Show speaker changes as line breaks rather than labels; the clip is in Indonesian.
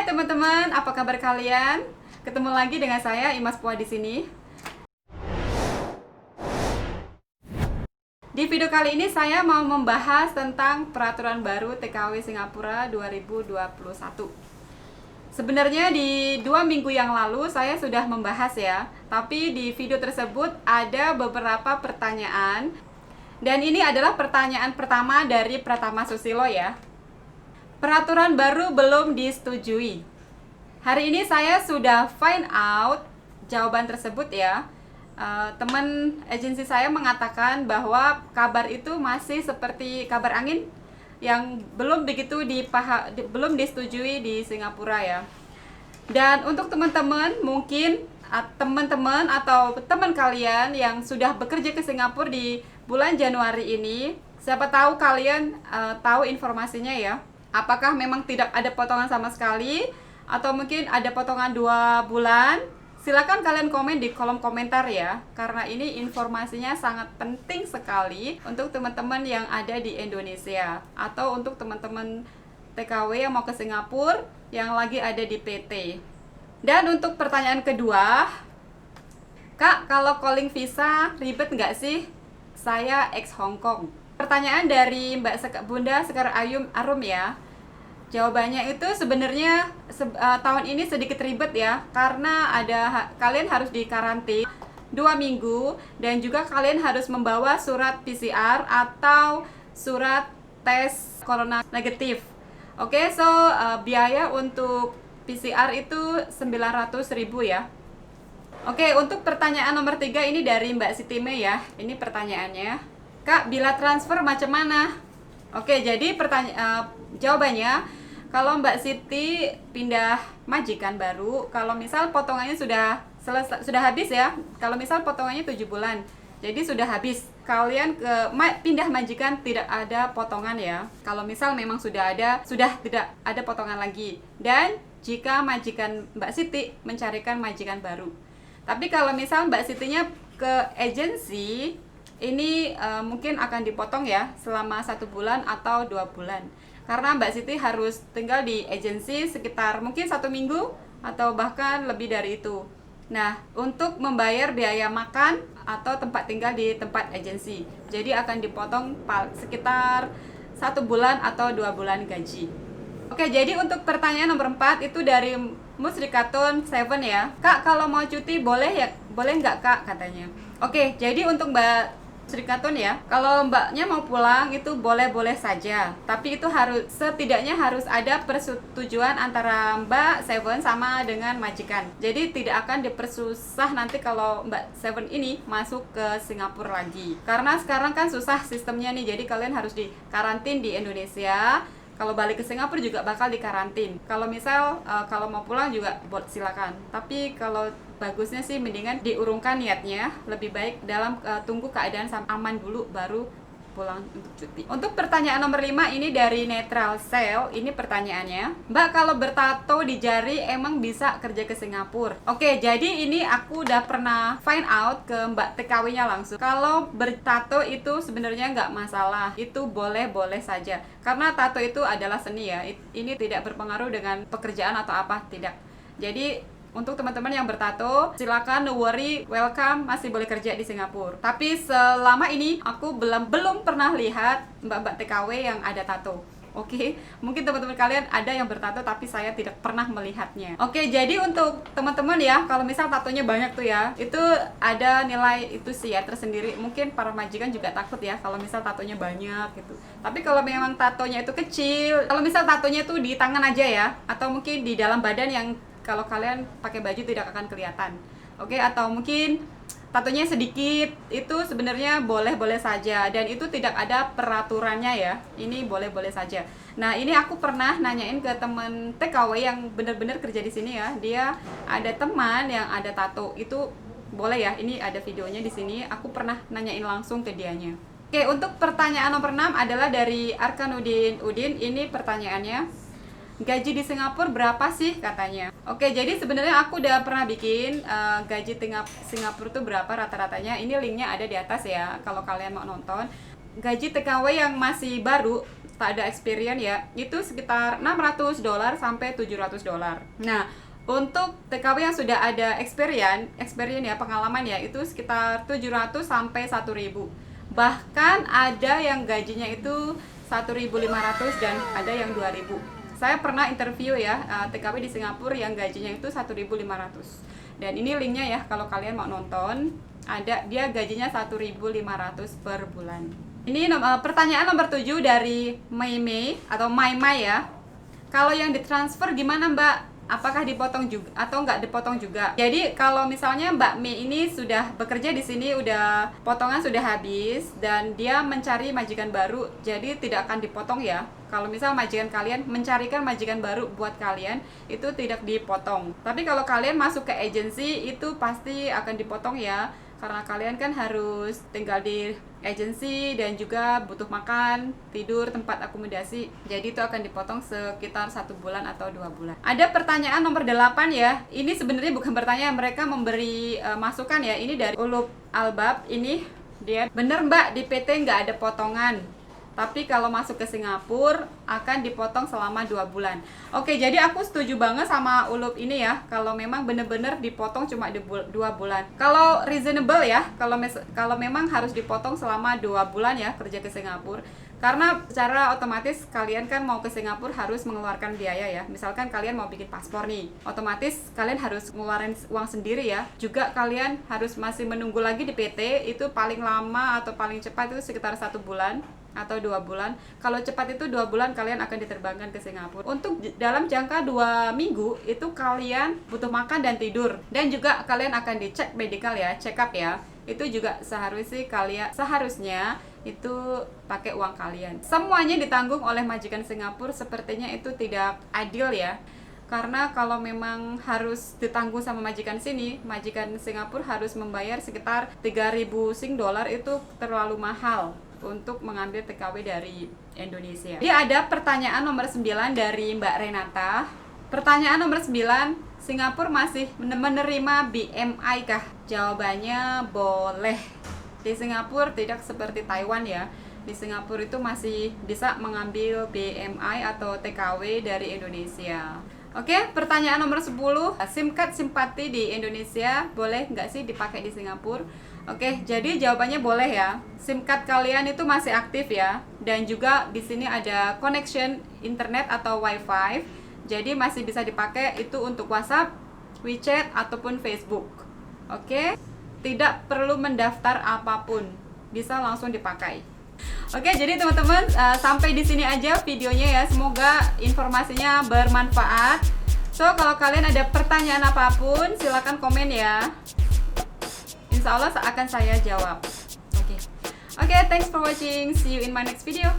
teman-teman, apa kabar kalian? Ketemu lagi dengan saya Imas Puah di sini. Di video kali ini saya mau membahas tentang peraturan baru TKW Singapura 2021. Sebenarnya di 2 minggu yang lalu saya sudah membahas ya, tapi di video tersebut ada beberapa pertanyaan. Dan ini adalah pertanyaan pertama dari Pratama Susilo ya. Peraturan baru belum disetujui. Hari ini saya sudah find out jawaban tersebut ya. Teman agensi saya mengatakan bahwa kabar itu masih seperti kabar angin yang belum begitu belum disetujui di Singapura ya. Dan untuk teman-teman mungkin teman-teman atau teman kalian yang sudah bekerja ke Singapura di bulan Januari ini, siapa tahu kalian tahu informasinya ya. Apakah memang tidak ada potongan sama sekali atau mungkin ada potongan 2 bulan? Silakan kalian komen di kolom komentar ya, karena ini informasinya sangat penting sekali untuk teman-teman yang ada di Indonesia atau untuk teman-teman TKW yang mau ke Singapura yang lagi ada di PT. Dan untuk pertanyaan kedua, Kak, kalau calling visa ribet nggak sih? Saya ex Hong Kong. Pertanyaan dari Bunda Sekar Arum ya. Jawabannya itu sebenarnya tahun ini sedikit ribet ya, karena kalian harus dikarantina 2 minggu dan juga kalian harus membawa surat PCR atau surat tes corona negatif. Oke, so biaya untuk PCR itu 900.000 ya. Oke, untuk pertanyaan nomor 3 ini dari Mbak Siti Mei ya. Ini pertanyaannya. Kak, bila transfer macam mana? Oke, jadi jawabannya, kalau Mbak Siti pindah majikan baru, kalau misal potongannya sudah habis ya. Kalau misal potongannya 7 bulan, jadi sudah habis. Kalian pindah majikan tidak ada potongan ya. Kalau misal memang sudah tidak ada potongan lagi. Dan jika majikan Mbak Siti mencarikan majikan baru. Tapi kalau misal Mbak Sitinya ke agensi, ini mungkin akan dipotong ya selama 1 bulan atau 2 bulan. Karena Mbak Siti harus tinggal di agensi sekitar mungkin 1 minggu atau bahkan lebih dari itu. Nah, untuk membayar biaya makan atau tempat tinggal di tempat agensi, jadi akan dipotong sekitar 1 bulan atau 2 bulan gaji. Oke, jadi untuk pertanyaan nomor 4 itu dari Musrikatun 7 ya. Kak, kalau mau cuti boleh nggak Kak katanya. Oke, jadi untuk Mbak Musrikatun ya, kalau mbaknya mau pulang itu boleh-boleh saja. Tapi itu setidaknya harus ada persetujuan antara Mbak Seven sama dengan majikan. Jadi tidak akan dipersusah nanti kalau Mbak Seven ini masuk ke Singapura lagi. Karena sekarang kan susah sistemnya nih, jadi kalian harus dikarantin di Indonesia. Kalau balik ke Singapura juga bakal dikarantin. Kalau misal kalau mau pulang juga silakan. Tapi kalau bagusnya sih mendingan diurungkan niatnya. Lebih baik tunggu keadaan aman dulu baru pulang untuk cuti. Untuk pertanyaan nomor 5 ini dari Netral Cell. Ini pertanyaannya, Mbak, kalau bertato di jari emang bisa kerja ke Singapura? Oke, jadi ini aku udah pernah find out ke Mbak TKW-nya langsung. Kalau bertato itu sebenarnya nggak masalah, itu boleh-boleh saja. Karena tato itu adalah seni ya. Ini tidak berpengaruh dengan pekerjaan atau apa, tidak. Jadi untuk teman-teman yang bertato, silakan, no worry, welcome, masih boleh kerja di Singapura. Tapi selama ini aku belum pernah lihat mbak-mbak TKW yang ada tato. Oke, mungkin teman-teman kalian ada yang bertato tapi saya tidak pernah melihatnya. Oke, jadi untuk teman-teman ya, kalau misal tatonya banyak tuh ya, itu ada nilai itu sih ya tersendiri. Mungkin para majikan juga takut ya kalau misal tatonya banyak gitu. Tapi kalau memang tatonya itu kecil, kalau misal tatonya tuh di tangan aja ya, atau mungkin di dalam badan yang kalau kalian pakai baju tidak akan kelihatan. Oke, atau mungkin tatonya sedikit, itu sebenarnya boleh-boleh saja dan itu tidak ada peraturannya ya. Ini boleh-boleh saja. Nah, ini aku pernah nanyain ke temen TKW yang benar-benar kerja di sini ya. Dia ada teman yang ada tato. Itu boleh ya. Ini ada videonya di sini. Aku pernah nanyain langsung ke dianya. Oke, untuk pertanyaan nomor 6 adalah dari Arkanudin Udin. Ini pertanyaannya, gaji di Singapura berapa sih katanya? Oke, jadi sebenarnya aku udah pernah bikin gaji Singapura tuh berapa rata-ratanya. Ini linknya ada di atas ya kalau kalian mau nonton. Gaji TKW yang masih baru tak ada experience ya, itu sekitar $600 sampai $700. Nah, untuk TKW yang sudah ada experience ya, pengalaman ya, itu sekitar 700 sampai 1.000. Bahkan ada yang gajinya itu 1.500 dan ada yang 2.000. Saya pernah interview ya TKW di Singapura yang gajinya itu 1.500. Dan ini linknya ya kalau kalian mau nonton. Ada, dia gajinya 1.500 per bulan. Ini pertanyaan nomor 7 dari Mei atau Mai ya. Kalau yang ditransfer gimana Mbak? Apakah dipotong juga atau nggak dipotong juga? Jadi kalau misalnya Mbak Mei ini sudah bekerja di sini, udah potongan sudah habis dan dia mencari majikan baru, jadi tidak akan dipotong ya. Kalau misal majikan kalian mencarikan majikan baru buat kalian, itu tidak dipotong. Tapi kalau kalian masuk ke agensi, itu pasti akan dipotong ya. Karena kalian kan harus tinggal di agensi dan juga butuh makan, tidur, tempat akomodasi. Jadi itu akan dipotong sekitar 1 bulan atau 2 bulan. Ada pertanyaan nomor 8 ya. Ini sebenarnya bukan pertanyaan, mereka memberi masukan ya. Ini dari Ulub Albab. Ini dia, bener Mbak, di PT nggak ada potongan. Tapi kalau masuk ke Singapura akan dipotong selama 2 bulan. Oke, jadi aku setuju banget sama Ulub ini ya. Kalau memang bener-bener dipotong cuma 2 bulan. Kalau reasonable ya, kalau memang harus dipotong selama 2 bulan ya kerja ke Singapura. Karena secara otomatis kalian kan mau ke Singapura harus mengeluarkan biaya ya. Misalkan kalian mau bikin paspor nih, otomatis kalian harus ngeluarin uang sendiri ya. Juga kalian harus masih menunggu lagi di PT, itu paling lama atau paling cepat itu sekitar 1 bulan atau 2 bulan. Kalau cepat itu 2 bulan kalian akan diterbangkan ke Singapura. Untuk dalam jangka 2 minggu itu kalian butuh makan dan tidur. Dan juga kalian akan dicek medical ya, check up ya. Itu juga seharusnya itu pakai uang kalian. Semuanya ditanggung oleh majikan Singapura, sepertinya itu tidak adil ya. Karena kalau memang harus ditanggung sama majikan sini, majikan Singapura harus membayar sekitar 3.000 Sing dolar, itu terlalu mahal untuk mengambil TKW dari Indonesia. Jadi ada pertanyaan nomor 9 dari Mbak Renata. Pertanyaan nomor 9, Singapura masih menerima BMI kah? Jawabannya boleh. Di Singapura tidak seperti Taiwan ya. Di Singapura itu masih bisa mengambil BMI atau TKW dari Indonesia. Oke, pertanyaan nomor 10, SIM card simpati di Indonesia boleh nggak sih dipakai di Singapura? Oke, jadi jawabannya boleh ya. SIM card kalian itu masih aktif ya. Dan juga di sini ada connection internet atau WiFi. Jadi masih bisa dipakai itu untuk WhatsApp, WeChat ataupun Facebook. Oke, tidak perlu mendaftar apapun. Bisa langsung dipakai. Oke, jadi teman-teman sampai di sini aja videonya ya. Semoga informasinya bermanfaat. So, kalau kalian ada pertanyaan apapun, silakan komen ya. Insya Allah akan saya jawab. Oke, thanks for watching. See you in my next video.